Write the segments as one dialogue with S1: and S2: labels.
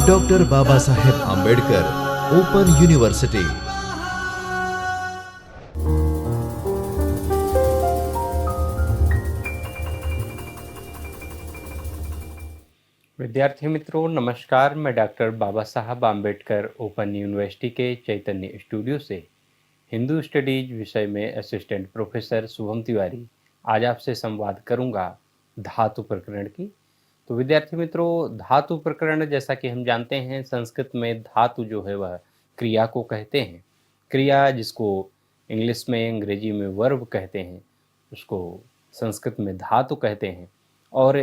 S1: Doctor Baba Saheb Ambedkar open university.
S2: विद्यार्थी मित्रों नमस्कार। मैं डॉक्टर बाबा साहब आंबेडकर ओपन यूनिवर्सिटी के चैतन्य स्टूडियो से हिंदू स्टडीज विषय में असिस्टेंट प्रोफेसर शुभम तिवारी आज आपसे संवाद करूंगा धातु प्रकरण की। तो विद्यार्थी मित्रों, धातु प्रकरण जैसा कि हम जानते हैं, संस्कृत में धातु जो है वह क्रिया को कहते हैं। क्रिया जिसको इंग्लिश में, अंग्रेजी में वर्ब कहते हैं, उसको संस्कृत में धातु कहते हैं। और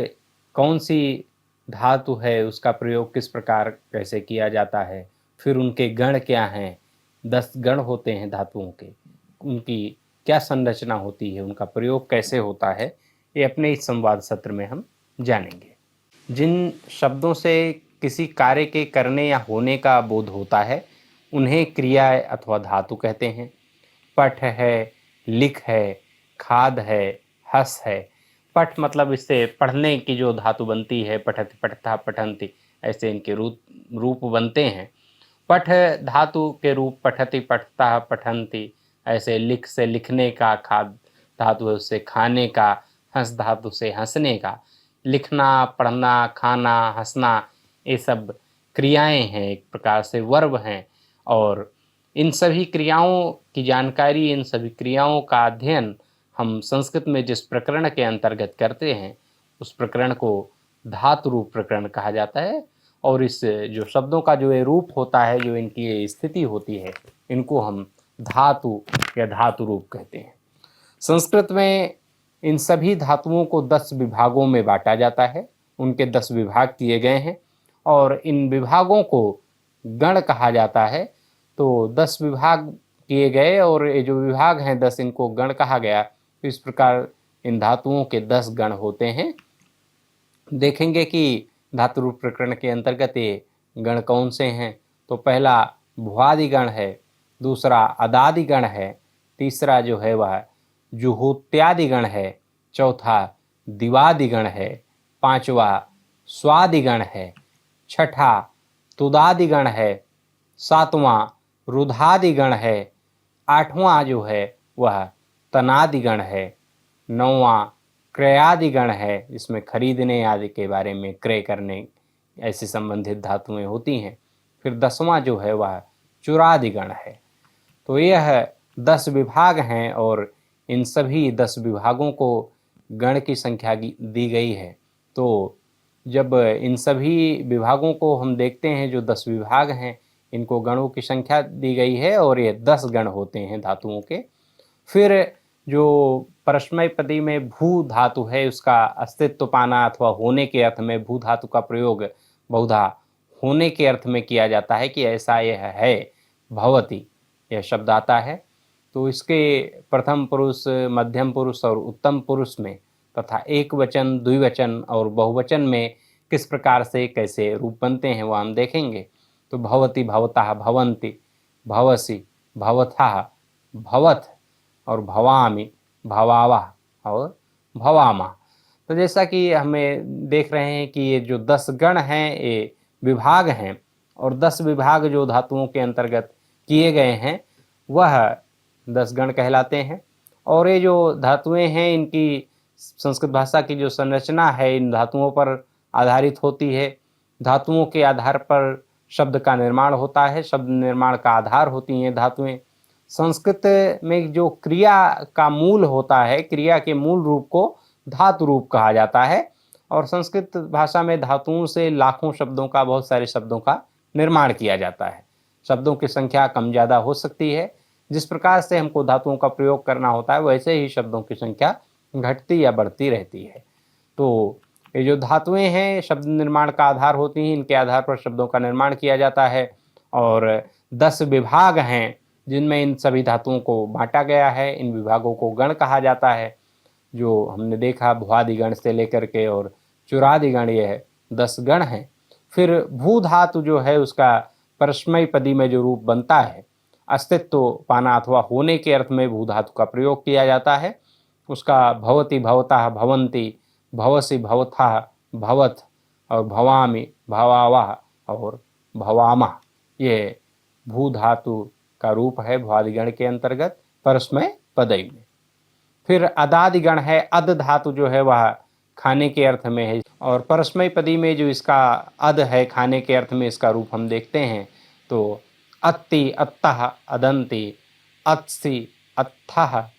S2: कौन सी धातु है, उसका प्रयोग किस प्रकार कैसे किया जाता है, फिर उनके गण क्या हैं, 10 गण होते हैं धातुओं के, उनकी क्या संरचना होती है, उनका प्रयोग कैसे होता है, ये अपने इस संवाद सत्र में हम जानेंगे। जिन शब्दों से किसी कार्य के करने या होने का बोध होता है उन्हें क्रिया अथवा धातु कहते हैं। पठ है, लिख है, खाद है, हस है। पठ मतलब इससे पढ़ने की जो धातु बनती है, पठति पठता पठन्ति, ऐसे इनके रूप बनते हैं। पठ धातु के रूप पठति पठता पठन्ति, ऐसे लिख से लिखने का, खाद धातु है उससे खाने का, हंस धातु से हंसने का। लिखना, पढ़ना, खाना, हंसना, ये सब क्रियाएं हैं, एक प्रकार से वर्ब हैं। और इन सभी क्रियाओं की जानकारी, इन सभी क्रियाओं का अध्ययन हम संस्कृत में जिस प्रकरण के अंतर्गत करते हैं उस प्रकरण को धातु रूप प्रकरण कहा जाता है। और इस जो शब्दों का जो ये रूप होता है, जो इनकी ये स्थिति होती है, इनको हम धातु या धातु रूप कहते हैं। संस्कृत में इन सभी धातुओं को 10 विभागों में बांटा जाता है। उनके 10 विभाग किए गए हैं और इन विभागों को गण कहा जाता है। तो 10 विभाग किए गए और ये जो विभाग हैं 10, इनको गण कहा गया। तो इस प्रकार इन धातुओं के 10 गण होते हैं। देखेंगे कि धातु रूप प्रकरण के अंतर्गत ये गण कौन से हैं। तो पहला भुआदि गण है, दूसरा अदादि गण है, तीसरा जो है वह जुहोत्यादि गण है, चौथा दिवादि गण है, पांचवा स्वादि गण है, छठा तुदादि गण है, सातवां रुधादि गण है, आठवां जो है वह तनादि गण है, नौवां क्रयादि गण है, जिसमें खरीदने आदि के बारे में, क्रय करने ऐसे संबंधित धातुएं होती हैं। फिर 10वां जो है वह चुरादि गण है। तो यह 10 विभाग हैं और इन सभी 10 विभागों को गण की संख्या दी गई है। तो जब इन सभी विभागों को हम देखते हैं, जो 10 विभाग हैं, इनको गणों की संख्या दी गई है और ये 10 गण होते हैं धातुओं के। फिर जो परस्मैपदी में भू धातु है, उसका अस्तित्व पाना अथवा होने के अर्थ में भू धातु का प्रयोग बहुधा होने के अर्थ में किया जाता है कि ऐसा यह है, भवति यह शब्द आता है। तो इसके प्रथम पुरुष, मध्यम पुरुष और उत्तम पुरुष में तथा एक वचन, द्विवचन और बहुवचन में किस प्रकार से कैसे रूप बनते हैं वह हम देखेंगे। तो भवति, भवतः, भवन्ति, भवसि, भवथः, भवथ और भवामि, भवावः और भवामा। तो जैसा कि हमें देख रहे हैं कि ये जो 10 गण हैं ये विभाग हैं और 10 विभाग जो धातुओं के अंतर्गत किए गए हैं वह 10 गण कहलाते हैं। और ये जो धातुएं हैं, इनकी संस्कृत भाषा की जो संरचना है इन धातुओं पर आधारित होती है। धातुओं के आधार पर शब्द का निर्माण होता है, शब्द निर्माण का आधार होती हैं धातुएं। संस्कृत में जो क्रिया का मूल होता है, क्रिया के मूल रूप को धातु रूप कहा जाता है। और संस्कृत भाषा में धातुओं से लाखों शब्दों का, बहुत सारे शब्दों का निर्माण किया जाता है। शब्दों की संख्या कम ज़्यादा हो सकती है। जिस प्रकार से हमको धातुओं का प्रयोग करना होता है वैसे ही शब्दों की संख्या घटती या बढ़ती रहती है। तो ये जो धातुएं हैं शब्द निर्माण का आधार होती हैं, इनके आधार पर शब्दों का निर्माण किया जाता है। और 10 विभाग हैं जिनमें इन सभी धातुओं को बांटा गया है। इन विभागों को गण कहा जाता है, जो हमने देखा भुआदि गण से लेकर के और चुरादि गण, ये 10 गण हैं। फिर भू धातु जो है उसका परस्मैपदी में जो रूप बनता है, अस्तित्व पाना अथवा होने के अर्थ में भू धातु का प्रयोग किया जाता है। उसका भवति, भवतः, भवन्ति, भवसि, भवथः, भवथ और भवामि, भवावः और भवामः, ये भू धातु का रूप है भ्वादिगण के अंतर्गत परस्मय पदई में। फिर अदादिगण है, अद धातु जो है वह खाने के अर्थ में है, और परस्मय पदी में जो इसका अद है खाने के अर्थ में इसका रूप हम देखते हैं तो अत्ति, अत्तः, अदंति, अत्सि, अत्थः,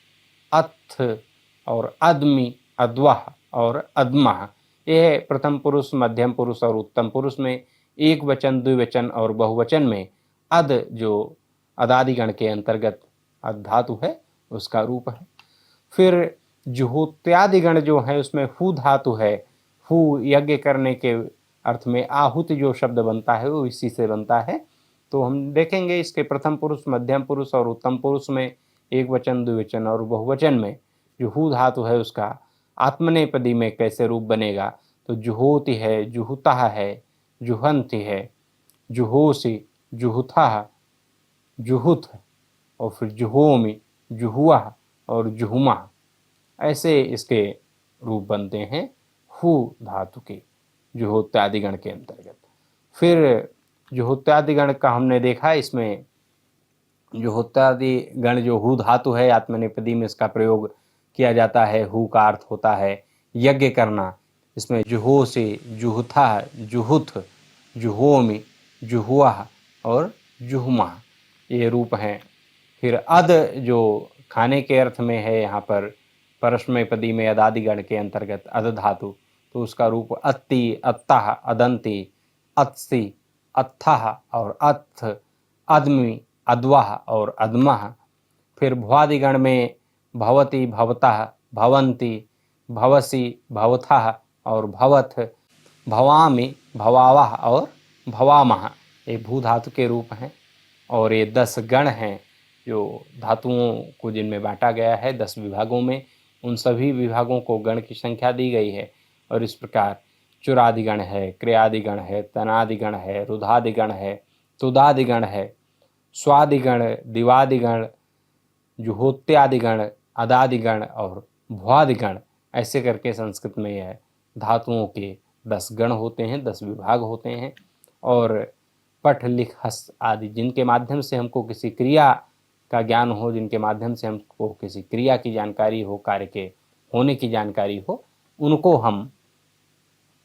S2: अत्थ और अद्मि, अद्वः और अद्मः। यह प्रथम पुरुष, मध्यम पुरुष और उत्तम पुरुष में एक वचन, द्विवचन और बहुवचन में अद जो अदादिगण के अंतर्गत अद धातु है उसका रूप है। फिर जुहोत्यादिगण जो है उसमें हु धातु है। हु यज्ञ करने के अर्थ में आहुति जो शब्द बनता है वो इसी से बनता है। तो हम देखेंगे इसके प्रथम पुरुष, मध्यम पुरुष और उत्तम पुरुष में एक वचन, द्विवचन और बहुवचन में जो हु धातु है उसका आत्मनेपदी में कैसे रूप बनेगा। तो जुहोति है, जुहुता है, जुहंति है, जुहोसी, जुहुथा, जुहुत और फिर जुहोमी, जुहुआ और जुहुमा, ऐसे इसके रूप बनते हैं हु धातु के जुहोत्यादिगण के अंतर्गत। फिर जुहोत्यादिगण का हमने देखा, इसमें जुहोत्यादिगण जो हु धातु है आत्मनेपदी में इसका प्रयोग किया जाता है। हु का अर्थ होता है यज्ञ करना। इसमें जुहो से जुहुथा, जुहुथ, जुहोमी, जुहुआ और जुहुमा ये रूप हैं। फिर अद जो खाने के अर्थ में है यहाँ पर परस्मय पदी में अदादिगण के अंतर्गत अद धातु, तो उसका रूप अत्ति, अत्तः, अदंति, अत्सि, अत्थः और अत्थ, अद्मि, अद्वः और अद्मः। फिर भ्वादिगण में भवति, भवतः, भवन्ति, भवसि, भवथः और भवथ, भवामि, भवावः और भवामः, ये भू धातु के रूप हैं। और ये 10 गण हैं जो धातुओं को जिनमें बांटा गया है 10 विभागों में, उन सभी विभागों को गण की संख्या दी गई है। और इस प्रकार चुरादिगण है, क्रियादिगण है, तनादिगण है, रुधादिगण है, तुदादिगण है, स्वादिगण, दिवादिगण, जुहोत्यादिगण, अदादिगण और भ्वादिगण, ऐसे करके संस्कृत में यह धातुओं के 10 गण होते हैं, 10 विभाग होते हैं। और पठ, लिख, हस आदि जिनके माध्यम से हमको किसी क्रिया का ज्ञान हो, जिनके माध्यम से हमको किसी क्रिया की जानकारी हो, कार्य के होने की जानकारी हो, उनको हम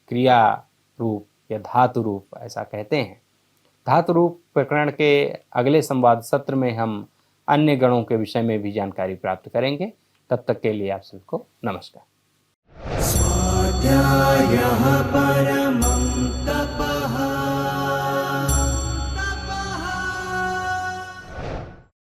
S2: क्रिया रूप या धातु रूप ऐसा कहते हैं। धातु रूप प्रकरण के अगले संवाद सत्र में हम अन्य गणों के विषय में भी जानकारी प्राप्त करेंगे। तब तक के लिए आप सबको नमस्कार।